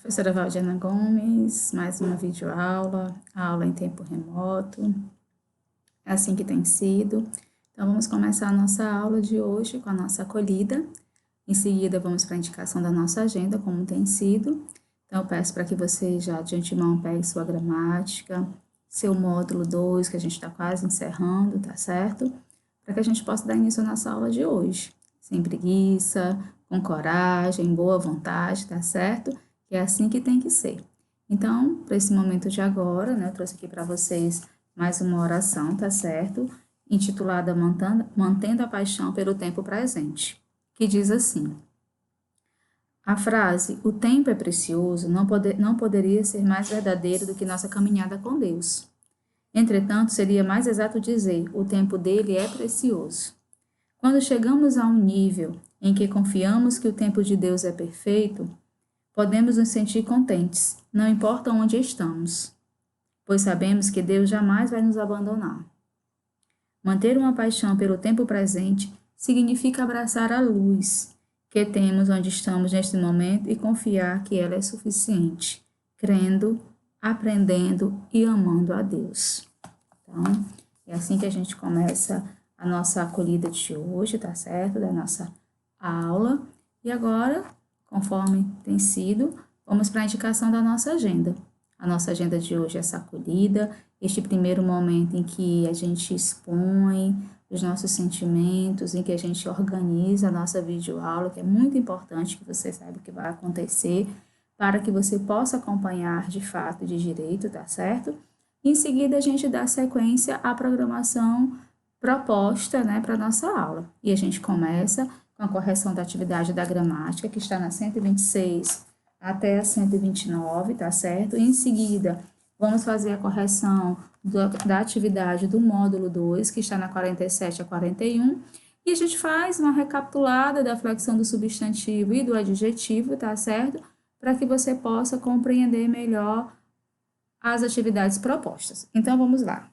Professora Valdiana Gomes, mais uma videoaula, aula em tempo remoto, é assim que tem sido. Então, vamos começar a nossa aula de hoje com a nossa acolhida. Em seguida, vamos para a indicação da nossa agenda, como tem sido. Então, eu peço para que você já de antemão pegue sua gramática, seu módulo 2, que a gente está quase encerrando, tá certo? Para que a gente possa dar início à nossa aula de hoje, sem preguiça, com coragem, boa vontade, tá certo? Que é assim que tem que ser. Então, para esse momento de agora, né, eu trouxe aqui para vocês mais uma oração, tá certo? Intitulada Mantendo a Paixão pelo Tempo Presente, que diz assim: a frase "o tempo é precioso" não poderia ser mais verdadeira do que nossa caminhada com Deus. Entretanto, seria mais exato dizer: o tempo dele é precioso. Quando chegamos a um nível em que confiamos que o tempo de Deus é perfeito, podemos nos sentir contentes, não importa onde estamos, pois sabemos que Deus jamais vai nos abandonar. Manter uma paixão pelo tempo presente significa abraçar a luz que temos onde estamos neste momento e confiar que ela é suficiente, crendo, aprendendo e amando a Deus. Então, é assim que a gente começa a nossa acolhida de hoje, tá certo? Da nossa aula. E agora, conforme tem sido, vamos para a indicação da nossa agenda. A nossa agenda de hoje é essa acolhida, este primeiro momento em que a gente expõe os nossos sentimentos, em que a gente organiza a nossa videoaula, que é muito importante que você saiba o que vai acontecer, para que você possa acompanhar de fato e de direito, tá certo? Em seguida, a gente dá sequência à programação proposta, né, para a nossa aula. E a gente começa com a correção da atividade da gramática, que está na 126 até a 129, tá certo? E em seguida, vamos fazer a correção da atividade do módulo 2, que está na 47 a 41, e a gente faz uma recapitulada da flexão do substantivo e do adjetivo, tá certo? Para que você possa compreender melhor as atividades propostas. Então, vamos lá.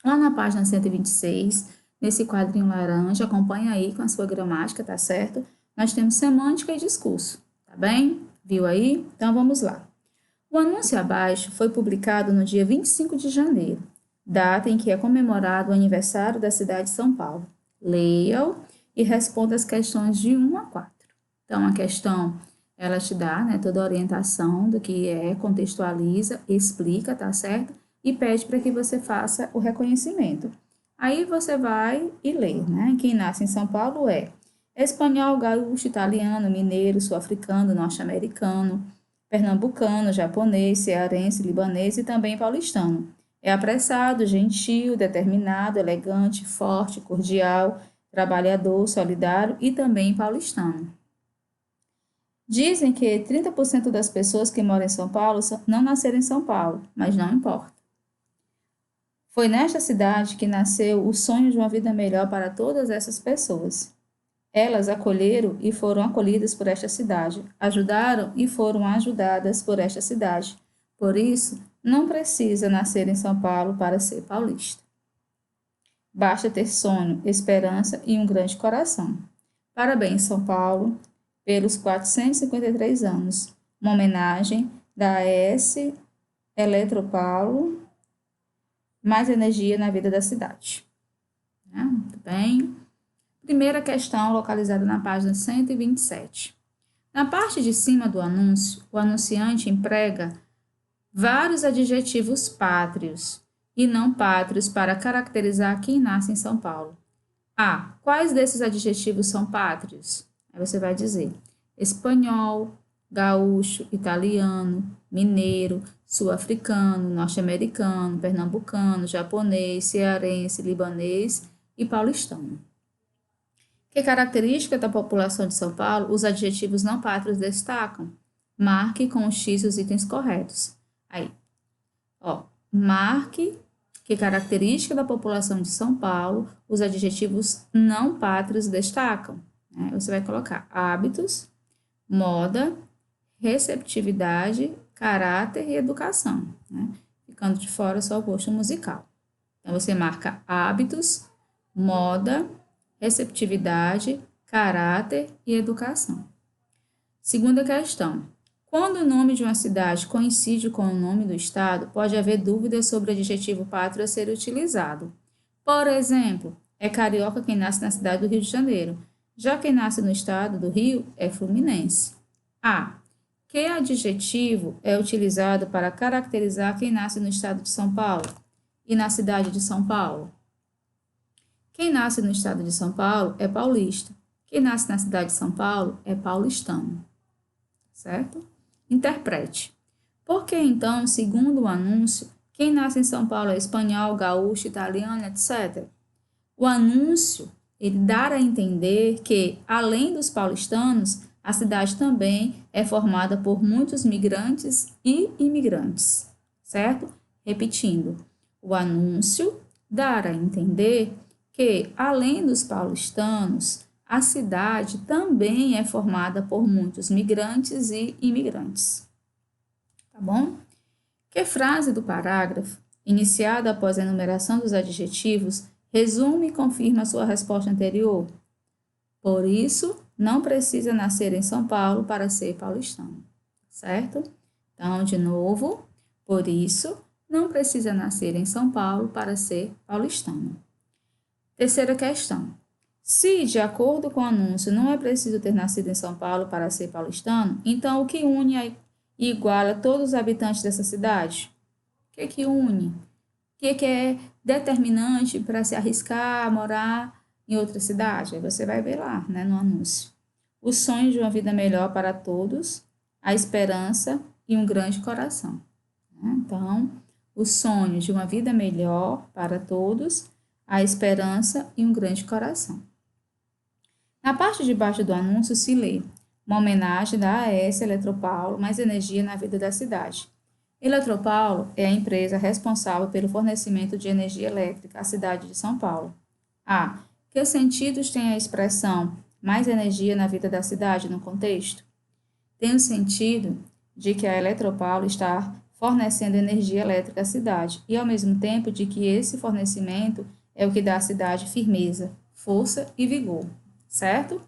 Lá na página 126, nesse quadrinho laranja, acompanha aí com a sua gramática, tá certo? Nós temos semântica e discurso, tá bem? Viu aí? Então, vamos lá. O anúncio abaixo foi publicado no dia 25 de janeiro, data em que é comemorado o aniversário da cidade de São Paulo. Leia-o e responda as questões de 1 a 4. Então, a questão, ela te dá, né, toda a orientação do que é, contextualiza, explica, tá certo? E pede para que você faça o reconhecimento. Aí você vai e lê, né? Quem nasce em São Paulo é espanhol, gaúcho, italiano, mineiro, sul-africano, norte-americano, pernambucano, japonês, cearense, libanês e também paulistano. É apressado, gentil, determinado, elegante, forte, cordial, trabalhador, solidário e também paulistano. Dizem que 30% das pessoas que moram em São Paulo não nasceram em São Paulo, mas não importa. Foi nesta cidade que nasceu o sonho de uma vida melhor para todas essas pessoas. Elas acolheram e foram acolhidas por esta cidade, ajudaram e foram ajudadas por esta cidade. Por isso, não precisa nascer em São Paulo para ser paulista. Basta ter sonho, esperança e um grande coração. Parabéns, São Paulo, pelos 453 anos. Uma homenagem da AS Eletropaulo, mais energia na vida da cidade. Muito bem. Primeira questão, localizada na página 127. Na parte de cima do anúncio, o anunciante emprega vários adjetivos pátrios e não pátrios para caracterizar quem nasce em São Paulo. A. Quais desses adjetivos são pátrios? Aí você vai dizer espanhol, gaúcho, italiano, mineiro, sul-africano, norte-americano, pernambucano, japonês, cearense, libanês e paulistano. Que característica da população de São Paulo os adjetivos não pátrios destacam? Marque com o X os itens corretos. Aí, marque que característica da população de São Paulo os adjetivos não pátrios destacam. Né? Você vai colocar hábitos, moda, receptividade, caráter e educação. Né? Ficando de fora só o gosto musical. Então, você marca hábitos, moda, receptividade, caráter e educação. Segunda questão. Quando o nome de uma cidade coincide com o nome do estado, pode haver dúvidas sobre o adjetivo pátrio a ser utilizado. Por exemplo, é carioca quem nasce na cidade do Rio de Janeiro. Já quem nasce no estado do Rio é fluminense. A. Que adjetivo é utilizado para caracterizar quem nasce no estado de São Paulo e na cidade de São Paulo? Quem nasce no estado de São Paulo é paulista. Quem nasce na cidade de São Paulo é paulistano. Certo? Interprete. Por que então, segundo o anúncio, quem nasce em São Paulo é espanhol, gaúcho, italiano, etc.? O anúncio, ele dá a entender que, além dos paulistanos, a cidade também é formada por muitos migrantes e imigrantes, certo? Repetindo, o anúncio dá a entender que, além dos paulistanos, a cidade também é formada por muitos migrantes e imigrantes. Tá bom? Que frase do parágrafo, iniciada após a enumeração dos adjetivos, resume e confirma a sua resposta anterior? Por isso, não precisa nascer em São Paulo para ser paulistano. Certo? Então, de novo, por isso, não precisa nascer em São Paulo para ser paulistano. Terceira questão. Se, de acordo com o anúncio, não é preciso ter nascido em São Paulo para ser paulistano, então o que une e iguala todos os habitantes dessa cidade? O que une? O que é determinante para se arriscar a morar em outra cidade? Aí você vai ver lá, né, no anúncio. O sonho de uma vida melhor para todos, a esperança e um grande coração. Então, o sonho de uma vida melhor para todos, a esperança e um grande coração. Na parte de baixo do anúncio se lê: uma homenagem da AES Eletropaulo, mais energia na vida da cidade. Eletropaulo é a empresa responsável pelo fornecimento de energia elétrica à cidade de São Paulo. A. Que sentidos tem a expressão mais energia na vida da cidade no contexto? Tem o sentido de que a Eletropaulo está fornecendo energia elétrica à cidade e, ao mesmo tempo, de que esse fornecimento é o que dá à cidade firmeza, força e vigor, certo?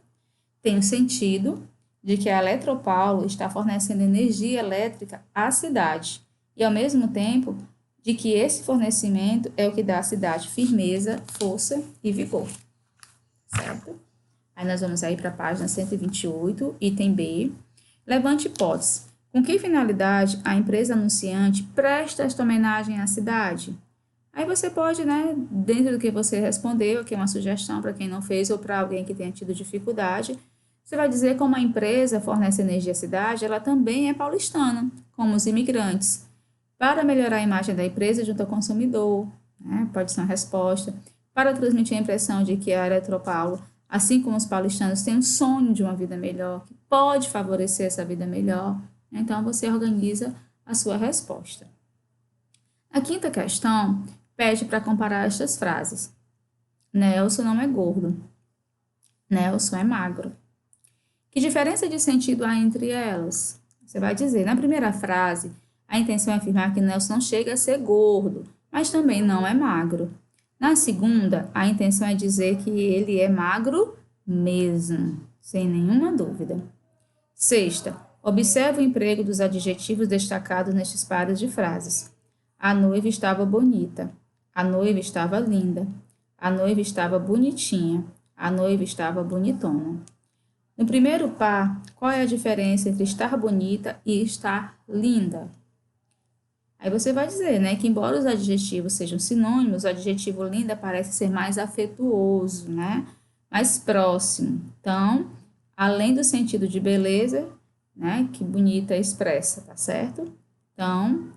Tem o sentido de que a Eletropaulo está fornecendo energia elétrica à cidade e, ao mesmo tempo, de que esse fornecimento é o que dá à cidade firmeza, força e vigor, certo? Aí nós vamos aí para a página 128, item B. Levante hipótese. Com que finalidade a empresa anunciante presta esta homenagem à cidade? Aí você pode, né, dentro do que você respondeu, que é uma sugestão para quem não fez ou para alguém que tenha tido dificuldade, você vai dizer como a empresa fornece energia à cidade, ela também é paulistana, como os imigrantes. Para melhorar a imagem da empresa junto ao consumidor, né, pode ser uma resposta. Para transmitir a impressão de que a Eletropaulo, assim como os paulistanos, tem um sonho de uma vida melhor, que pode favorecer essa vida melhor. Então, você organiza a sua resposta. A quinta questão pede para comparar estas frases. Nelson não é gordo. Nelson é magro. Que diferença de sentido há entre elas? Você vai dizer, na primeira frase, a intenção é afirmar que Nelson não chega a ser gordo, mas também não é magro. Na segunda, a intenção é dizer que ele é magro mesmo, sem nenhuma dúvida. Sexta, observe o emprego dos adjetivos destacados nestes pares de frases. A noiva estava bonita. A noiva estava linda. A noiva estava bonitinha. A noiva estava bonitona. No primeiro par, qual é a diferença entre estar bonita e estar linda? Aí você vai dizer, né, que embora os adjetivos sejam sinônimos, o adjetivo linda parece ser mais afetuoso, né, mais próximo. Então, além do sentido de beleza, né, que bonita expressa, tá certo? Então,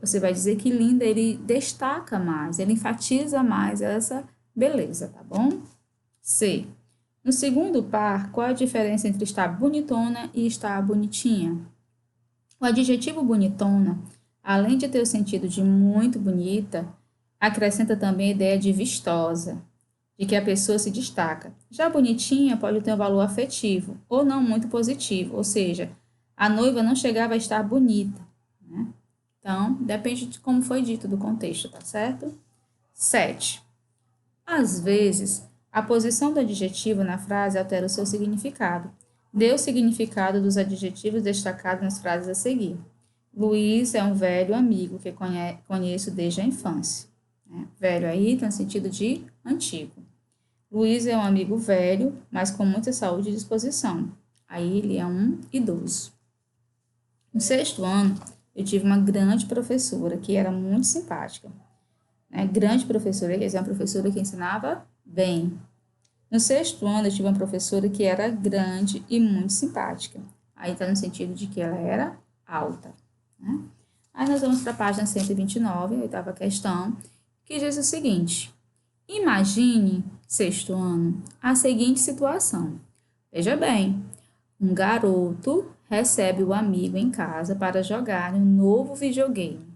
você vai dizer que linda, ele destaca mais, ele enfatiza mais essa beleza, tá bom? C. No segundo par, qual a diferença entre estar bonitona e estar bonitinha? O adjetivo bonitona, além de ter o sentido de muito bonita, acrescenta também a ideia de vistosa, de que a pessoa se destaca. Já bonitinha pode ter um valor afetivo ou não muito positivo, ou seja, a noiva não chegava a estar bonita, né? Então, depende de como foi dito, do contexto, tá certo? 7. Às vezes, a posição do adjetivo na frase altera o seu significado. Dê o significado dos adjetivos destacados nas frases a seguir. Luiz é um velho amigo que conheço desde a infância. Velho aí tem o sentido de antigo. Luiz é um amigo velho, mas com muita saúde e disposição. Aí ele é um idoso. No 6º ano, eu tive uma grande professora que era muito simpática. Grande professora, quer dizer, uma professora que ensinava bem. No 6º ano, eu tive uma professora que era grande e muito simpática. Aí está no sentido de que ela era alta. Aí nós vamos para a página 129, a 8ª questão, que diz o seguinte: imagine, 6º ano, a seguinte situação. Veja bem, um garoto recebe o amigo em casa para jogar um novo videogame.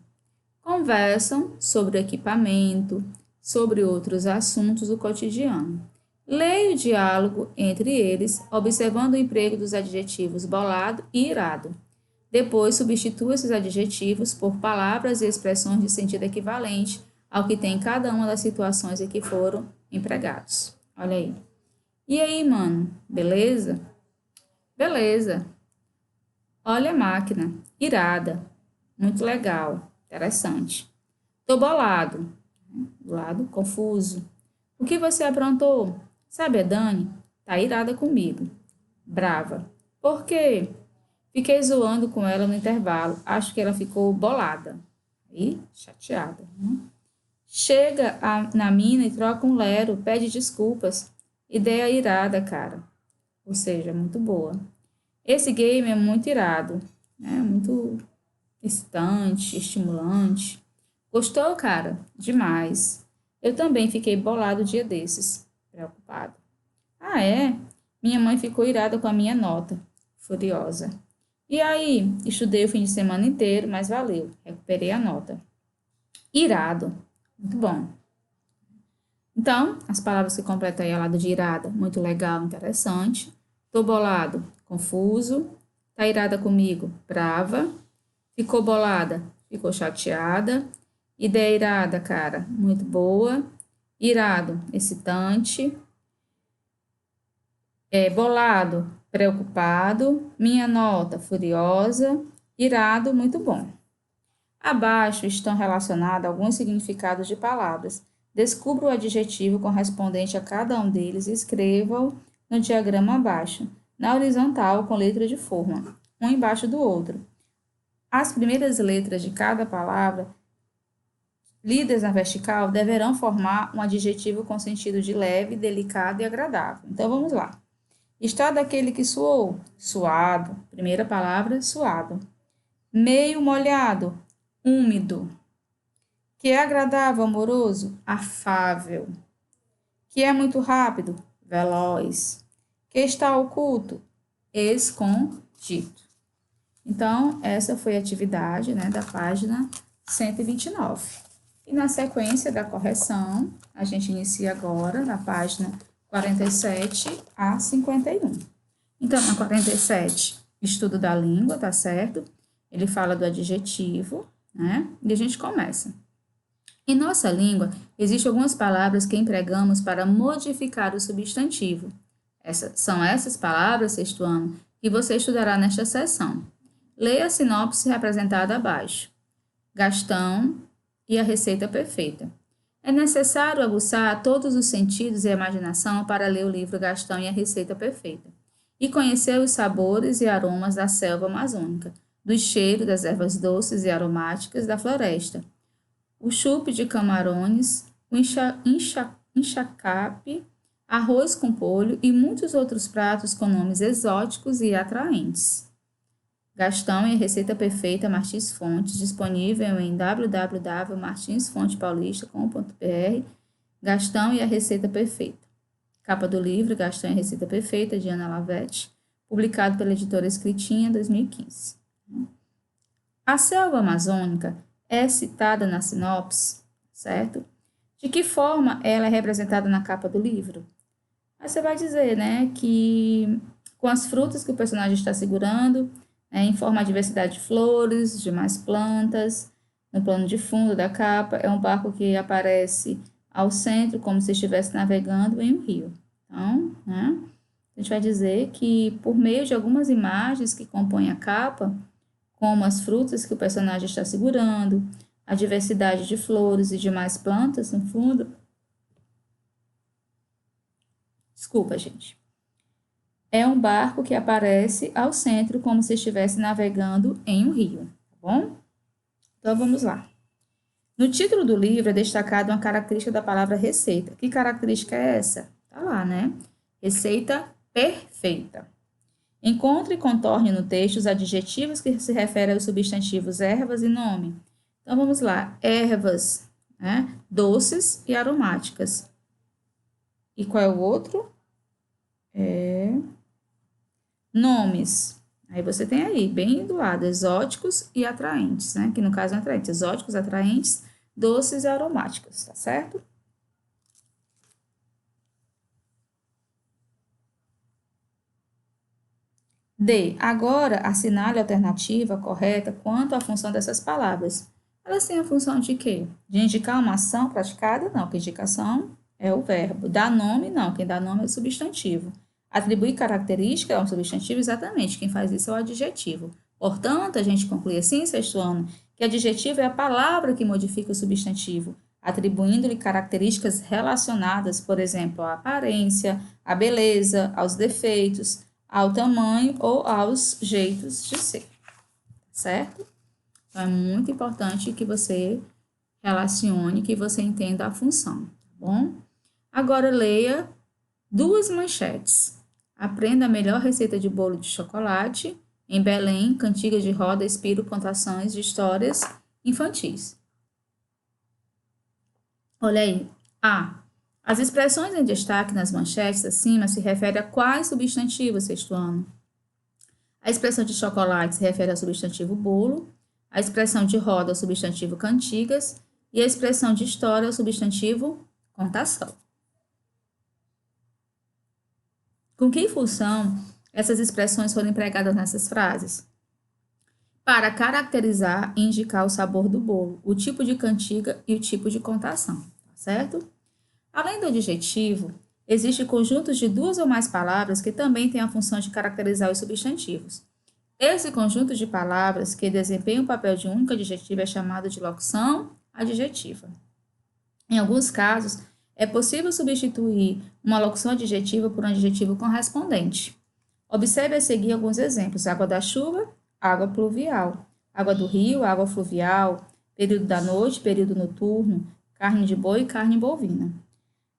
Conversam sobre o equipamento, sobre outros assuntos do cotidiano. Leia o diálogo entre eles, observando o emprego dos adjetivos bolado e irado. Depois, substitua esses adjetivos por palavras e expressões de sentido equivalente ao que tem cada uma das situações em que foram empregados. Olha aí. E aí, mano? Beleza? Beleza. Olha a máquina. Irada. Muito legal. Interessante. Tô bolado. Do lado, confuso. O que você aprontou? Sabe a Dani? Tá irada comigo. Brava. Por quê? Fiquei zoando com ela no intervalo. Acho que ela ficou bolada. E chateada. Chega na mina e troca um lero. Pede desculpas. Ideia irada, cara. Ou seja, muito boa. Esse game é muito irado. Muito excitante, estimulante. Gostou, cara? Demais. Eu também fiquei bolado dia desses. Preocupado. Ah, é? Minha mãe ficou irada com a minha nota. Furiosa. E aí? Estudei o fim de semana inteiro, mas valeu. Recuperei a nota. Irado. Muito bom. Então, as palavras que completam aí ao lado de irada. Muito legal, interessante. Tô bolado. Confuso. Tá irada comigo? Brava. Ficou bolada? Ficou chateada. Ideia irada, cara. Muito boa. Irado, excitante. Bolado, preocupado. Minha nota, furiosa. Irado, muito bom. Abaixo estão relacionados alguns significados de palavras. Descubra o adjetivo correspondente a cada um deles e escreva-o no diagrama abaixo, na horizontal com letra de forma, um embaixo do outro. As primeiras letras de cada palavra lidas na vertical deverão formar um adjetivo com sentido de leve, delicado e agradável. Então, vamos lá. Está daquele que suou? Suado. Primeira palavra, suado. Meio molhado? Úmido. Que é agradável, amoroso? Afável. Que é muito rápido? Veloz. Que está oculto? Escondido. Então, essa foi a atividade, da página 129. E na sequência da correção, a gente inicia agora na página 47 a 51. Então, na 47, estudo da língua, tá certo? Ele fala do adjetivo, E a gente começa. Em nossa língua, existem algumas palavras que empregamos para modificar o substantivo. São essas palavras, 6º ano, que você estudará nesta seção. Leia a sinopse representada abaixo. Gastão e a receita perfeita. É necessário aguçar todos os sentidos e a imaginação para ler o livro Gastão e a Receita Perfeita e conhecer os sabores e aromas da selva amazônica, do cheiro das ervas doces e aromáticas da floresta, o chupe de camarões, o enxacape, arroz com polho e muitos outros pratos com nomes exóticos e atraentes. Gastão e a Receita Perfeita Martins Fontes, disponível em www.martinsfontepaulista.com.br. Gastão e a Receita Perfeita. Capa do livro Gastão e a Receita Perfeita, de Ana Lavete, publicado pela editora Escritinha, 2015. A selva amazônica é citada na sinopse, certo? De que forma ela é representada na capa do livro? Aí você vai dizer, que com as frutas que o personagem está segurando, informa a diversidade de flores, de mais plantas. No plano de fundo da capa é um barco que aparece ao centro como se estivesse navegando em um rio. Então, A gente vai dizer que, por meio de algumas imagens que compõem a capa, como as frutas que o personagem está segurando, a diversidade de flores e demais plantas no fundo. Desculpa, gente. É um barco que aparece ao centro como se estivesse navegando em um rio, tá bom? Então vamos lá. No título do livro é destacada uma característica da palavra receita. Que característica é essa? Tá lá, né? Receita perfeita. Encontre e contorne no texto os adjetivos que se referem aos substantivos ervas e nome. Então vamos lá. Ervas, né? Doces e aromáticas. E qual é o outro? Nomes. Aí você tem aí, bem do lado, exóticos e atraentes, né? Que no caso é atraentes. Exóticos, atraentes, doces e aromáticos, tá certo? D. Agora, assinale a alternativa correta quanto à função dessas palavras. Elas têm a função de quê? De indicar uma ação praticada? Não, que indicação é o verbo. Dar nome? Não, quem dá nome é o substantivo. Atribuir característica é um substantivo? Exatamente, quem faz isso é o adjetivo. Portanto, a gente conclui assim, sexto ano, que adjetivo é a palavra que modifica o substantivo, atribuindo-lhe características relacionadas, por exemplo, à aparência, à beleza, aos defeitos, ao tamanho ou aos jeitos de ser, certo? Então, é muito importante que você relacione, que você entenda a função, tá bom? Agora, leia duas manchetes. Aprenda a melhor receita de bolo de chocolate. Em Belém, cantiga de roda inspira contações de histórias infantis. Olha aí. A. As expressões em destaque nas manchetes acima se referem a quais substantivos, sexto ano? A expressão de chocolate se refere ao substantivo bolo, a expressão de roda ao substantivo cantigas e a expressão de história ao substantivo contação. Com que função essas expressões foram empregadas nessas frases? Para caracterizar e indicar o sabor do bolo, o tipo de cantiga e o tipo de contação, tá certo? Além do adjetivo, existem conjuntos de duas ou mais palavras que também têm a função de caracterizar os substantivos. Esse conjunto de palavras que desempenha o papel de um único adjetivo é chamado de locução adjetiva. Em alguns casos, é possível substituir uma locução adjetiva por um adjetivo correspondente. Observe a seguir alguns exemplos: água da chuva, água pluvial; água do rio, água fluvial; período da noite, período noturno; carne de boi, carne bovina.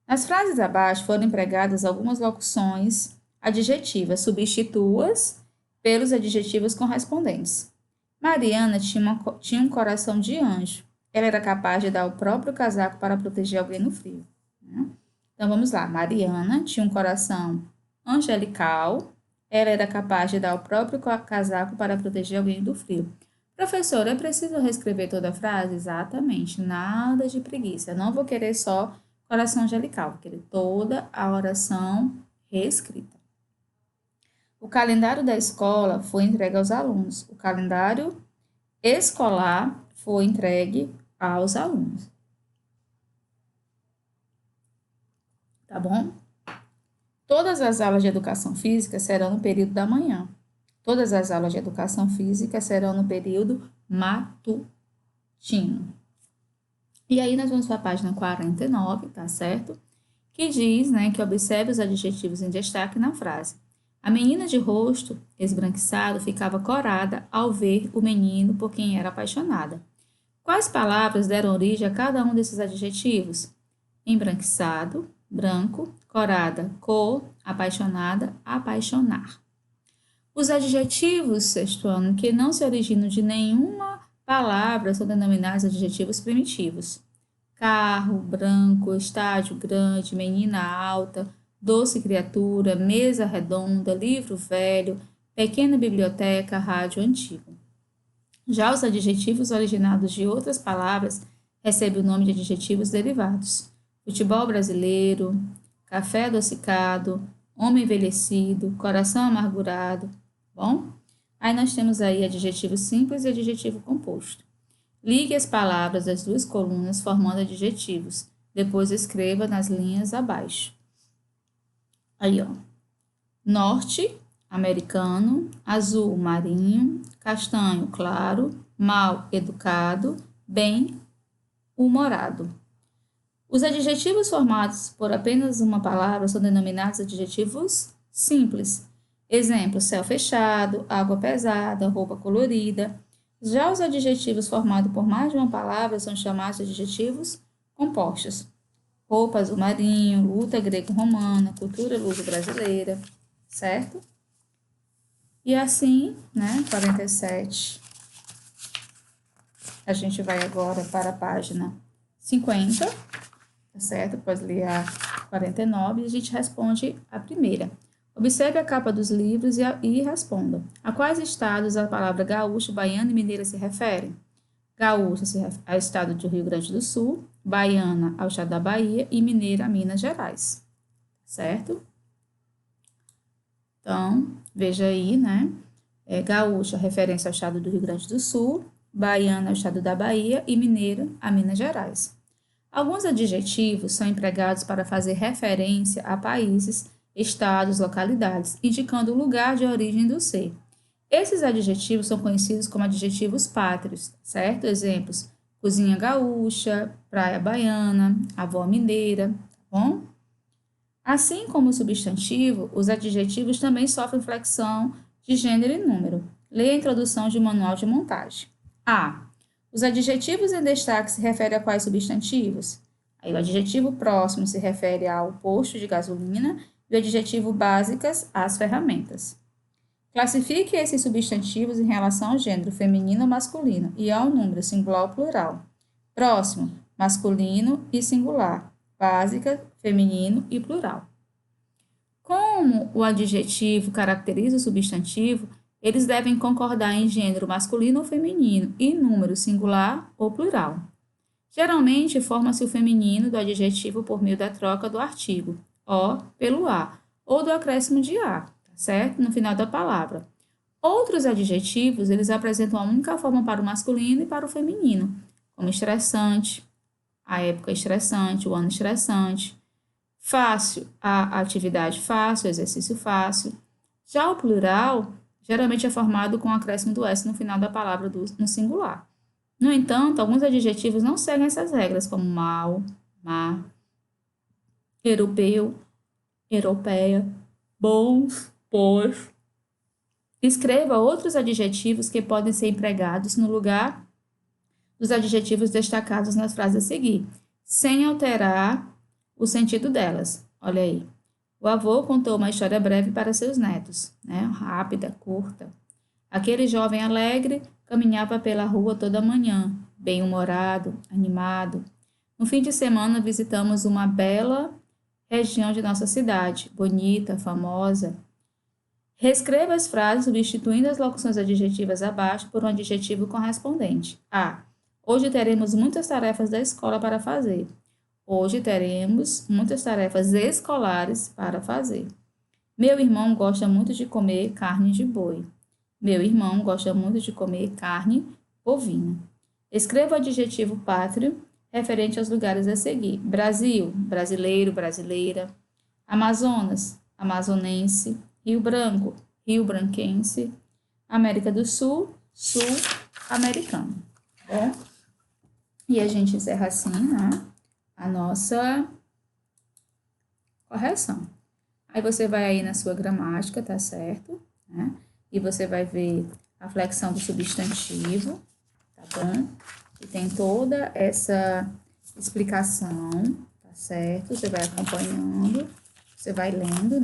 Nas frases abaixo foram empregadas algumas locuções adjetivas, substitua-as pelos adjetivos correspondentes. Mariana tinha um coração de anjo. Ela era capaz de dar o próprio casaco para proteger alguém no frio, né? Então vamos lá. Mariana tinha um coração angelical. Ela era capaz de dar o próprio casaco para proteger alguém do frio. Professora, é preciso reescrever toda a frase? Exatamente. Nada de preguiça. Eu não vou querer só coração angelical, vou querer toda a oração reescrita. O calendário da escola foi entregue aos alunos. O calendário escolar foi entregue aos alunos. Tá bom? Todas as aulas de educação física serão no período da manhã. Todas as aulas de educação física serão no período matutino. E aí nós vamos para a página 49, tá certo? Que diz, né, que observe os adjetivos em destaque na frase. A menina de rosto esbranquiçado ficava corada ao ver o menino por quem era apaixonada. Quais palavras deram origem a cada um desses adjetivos? Embranquiçado, branco; corada, cor; apaixonada, apaixonar. Os adjetivos, sexto ano, que não se originam de nenhuma palavra são denominados adjetivos primitivos. Carro, branco; estádio, grande; menina, alta; doce criatura; mesa redonda; livro velho; pequena biblioteca; rádio antigo. Já os adjetivos originados de outras palavras recebem o nome de adjetivos derivados. Futebol brasileiro, café adocicado, homem envelhecido, coração amargurado. Bom? Aí nós temos aí adjetivo simples e adjetivo composto. Ligue as palavras das duas colunas formando adjetivos. Depois escreva nas linhas abaixo. Aí, ó. norte, americano, azul, marinho, castanho, claro, mal educado, bem humorado. Os adjetivos formados por apenas uma palavra são denominados adjetivos simples. Exemplo, céu fechado, água pesada, roupa colorida. Já os adjetivos formados por mais de uma palavra são chamados de adjetivos compostos. Roupa azul marinho, luta greco-romana, cultura luso-brasileira, certo? E assim, 47. A gente vai agora para a página 50, tá certo? Pode ler a 49 e a gente responde a primeira. Observe a capa dos livros e responda. A quais estados a palavra gaúcho, baiana e mineira se referem? Gaúcha se refere ao estado do Rio Grande do Sul, baiana ao estado da Bahia e mineira a Minas Gerais, certo? Então, veja aí, gaúcha, referência ao estado do Rio Grande do Sul, baiana ao estado da Bahia e mineira a Minas Gerais. Alguns adjetivos são empregados para fazer referência a países, estados, localidades, indicando o lugar de origem do ser. Esses adjetivos são conhecidos como adjetivos pátrios, certo? Exemplos: cozinha gaúcha, praia baiana, avó mineira, tá bom? Assim como o substantivo, os adjetivos também sofrem flexão de gênero e número. Leia a introdução de manual de montagem. A. Os adjetivos em destaque se referem a quais substantivos? Aí, o adjetivo próximo se refere ao posto de gasolina e o adjetivo básicas às ferramentas. Classifique esses substantivos em relação ao gênero feminino ou masculino e ao número singular ou plural. Próximo, masculino e singular. Básica, feminino e plural. Como o adjetivo caracteriza o substantivo, eles devem concordar em gênero masculino ou feminino e número singular ou plural. Geralmente, forma-se o feminino do adjetivo por meio da troca do artigo o pelo a ou do acréscimo de a, certo? No final da palavra. Outros adjetivos, eles apresentam a única forma para o masculino e para o feminino, como estressante, a época estressante, o ano estressante. Fácil, a atividade fácil, o exercício fácil. Já o plural, geralmente é formado com o acréscimo do S no final da palavra no singular. No entanto, alguns adjetivos não seguem essas regras, como mal, má, europeu, europeia, bons, pois. Escreva outros adjetivos que podem ser empregados no lugar dos adjetivos destacados nas frases a seguir, sem alterar o sentido delas. Olha aí. O avô contou uma história breve para seus netos, rápida, curta. Aquele jovem alegre caminhava pela rua toda manhã, bem-humorado, animado. No fim de semana visitamos uma bela região de nossa cidade, bonita, famosa. Reescreva as frases substituindo as locuções adjetivas abaixo por um adjetivo correspondente. A. Hoje teremos muitas tarefas da escola para fazer. Hoje teremos muitas tarefas escolares para fazer. Meu irmão gosta muito de comer carne de boi. Meu irmão gosta muito de comer carne bovina. Escreva o adjetivo pátrio referente aos lugares a seguir. Brasil, brasileiro, brasileira. Amazonas, amazonense. Rio Branco, rio branquense. América do Sul, sul-americano. Bom? E a gente encerra assim, a nossa correção. Aí você vai aí na sua gramática, tá certo? E você vai ver a flexão do substantivo, tá bom? E tem toda essa explicação, tá certo? Você vai acompanhando, você vai lendo,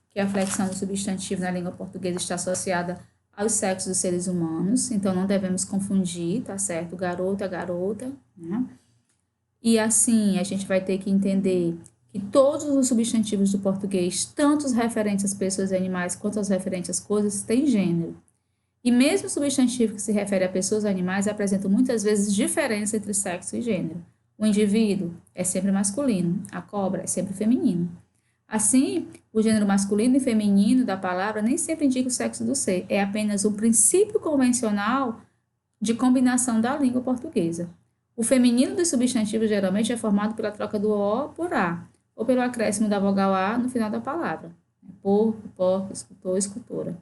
que a flexão do substantivo na língua portuguesa está associada aos sexos dos seres humanos, então não devemos confundir, tá certo? Garota, garota, E assim, a gente vai ter que entender que todos os substantivos do português, tanto os referentes às pessoas e animais, quanto os referentes às coisas, têm gênero. E mesmo o substantivo que se refere a pessoas e animais apresenta muitas vezes diferença entre sexo e gênero. O indivíduo é sempre masculino, a cobra é sempre feminino. Assim, o gênero masculino e feminino da palavra nem sempre indica o sexo do ser, é apenas um princípio convencional de combinação da língua portuguesa. O feminino dos substantivos geralmente é formado pela troca do O por A, ou pelo acréscimo da vogal A no final da palavra. porco, porca, escultor, escultora.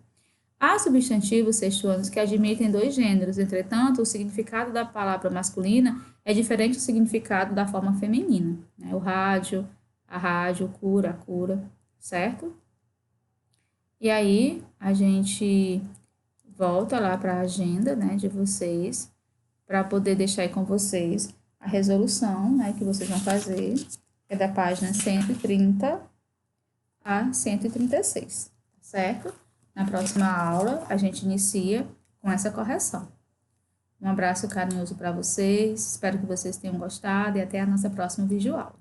Há substantivos sextuanos que admitem dois gêneros, entretanto, o significado da palavra masculina é diferente do significado da forma feminina, né? O rádio, a rádio, cura, a cura, certo? E aí, a gente volta lá para a agenda, né, de vocês, para poder deixar aí com vocês a resolução, né, que vocês vão fazer, é da página 130 a 136, certo? Na próxima aula, a gente inicia com essa correção. Um abraço carinhoso para vocês, espero que vocês tenham gostado e até a nossa próxima videoaula.